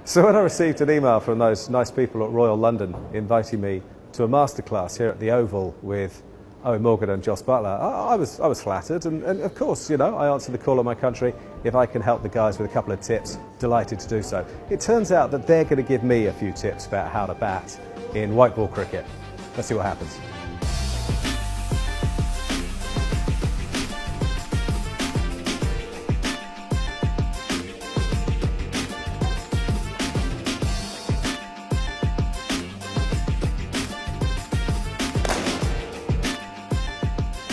So when I received an email from those nice people at Royal London inviting me to a masterclass here at the Oval with Eoin Morgan and Jos Buttler, I was flattered, and of course, you know, I answered the call of my country. If I can help the guys with a couple of tips, delighted to do so. It turns out that they're going to give me a few tips about how to bat in white ball cricket. Let's see what happens.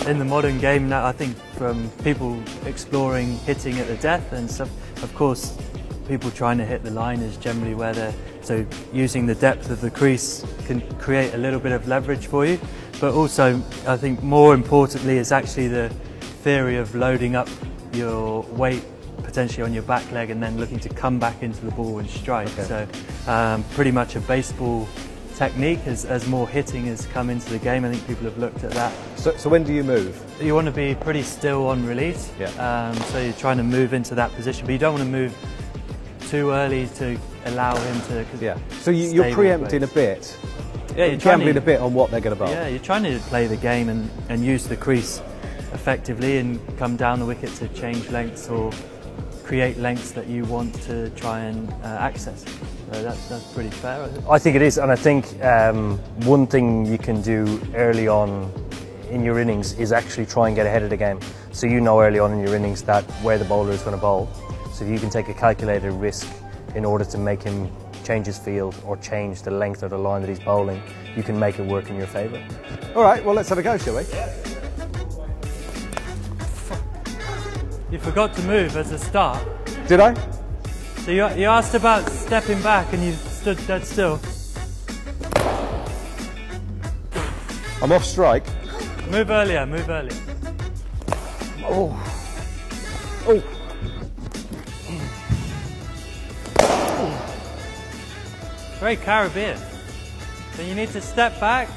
In the modern game now, I think from people exploring hitting at the death and stuff, of course, people trying to hit the line is generally where they're, so using the depth of the crease can create a little bit of leverage for you. But also, I think more importantly is actually the theory of loading up your weight potentially on your back leg and then looking to come back into the ball and strike. Okay. So pretty much a baseball technique as more hitting has come into the game. I think people have looked at that. So when do you move? You want to be pretty still on release. Yeah. So you're trying to move into that position, but you don't want to move too early to allow him to. Yeah. So you're preempting a bit. Yeah, you're gambling a bit on what they're going to bowl. Yeah, you're trying to play the game and use the crease effectively and come down the wicket to change lengths or create lengths that you want to try and access. So that's pretty fair, I think. I think it is, and I think one thing you can do early on in your innings is actually try and get ahead of the game. So you know early on in your innings that where the bowler is going to bowl. So you can take a calculated risk in order to make him change his field or change the length of the line that he's bowling. You can make it work in your favour. All right, well, let's have a go, shall we? Yeah. You forgot to move as a start. Did I? So you asked about stepping back and you stood dead still. I'm off strike. Move earlier, move earlier. Oh. Oh. Very Caribbean. So you need to step back.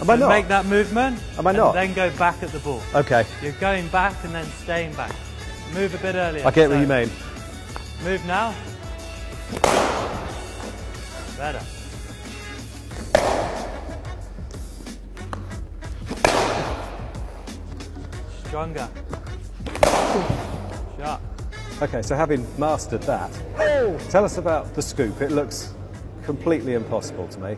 Am I not? Make that movement. Am I not? And then go back at the ball. Okay. You're going back and then staying back. Move a bit earlier. I get what you mean. Move now. Better. Stronger. Sharp. Okay, so having mastered that, tell us about the scoop. It looks completely impossible to me.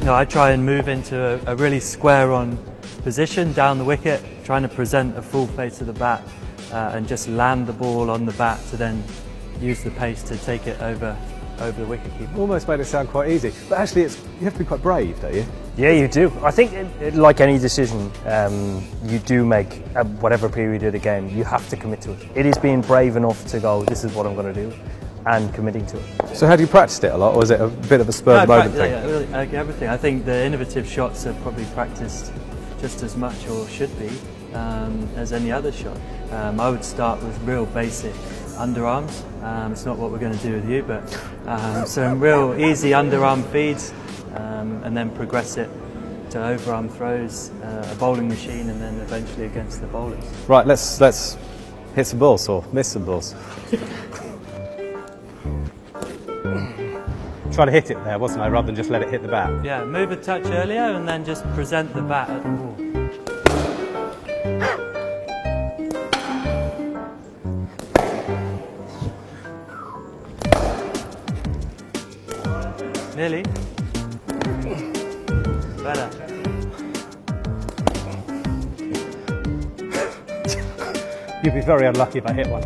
No, I try and move into a really square-on position down the wicket, trying to present a full face of the bat and just land the ball on the bat to then use the pace to take it over the wicketkeeper. Almost made it sound quite easy, but actually you have to be quite brave, don't you? Yeah, you do. I think, like any decision you do make at whatever period of the game, you have to commit to it. It is being brave enough to go, this is what I'm going to do, and committing to it. So have you practiced it a lot, or is it a bit of a spur of the moment thing? Yeah, really, everything. I think the innovative shots are probably practiced just as much, or should be, as any other shot. I would start with real basic underarms. It's not what we're going to do with you, but some real easy underarm feeds, and then progress it to overarm throws, a bowling machine, and then eventually against the bowlers. Right, let's hit some balls or miss some balls. Trying to hit it there, wasn't I, rather than just let it hit the bat? Yeah, move a touch earlier and then just present the bat at the ball. Nearly. Better. You'd be very unlucky if I hit one.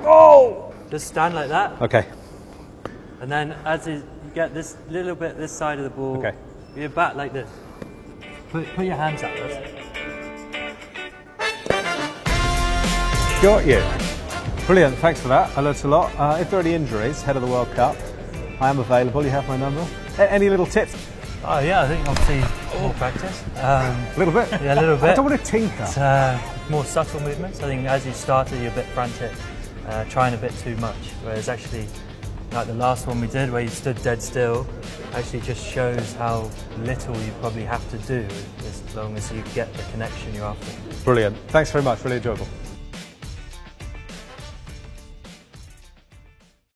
Oh! Just stand like that. Okay. And then as you get this little bit this side of the ball, okay, with your bat like this. Put your hands up. Got you. Brilliant, thanks for that. I learnt a lot. If there are any injuries ahead of the World Cup, I am available. You have my number. Any little tips? Oh yeah, I think obviously more practice. A little bit? Yeah, a little bit. I don't want to tinker. It's, more subtle movements. I think as you started, you're a bit frantic, trying a bit too much. Whereas actually, like the last one we did, where you stood dead still, actually just shows how little you probably have to do as long as you get the connection you're after. Brilliant. Thanks very much. Really enjoyable.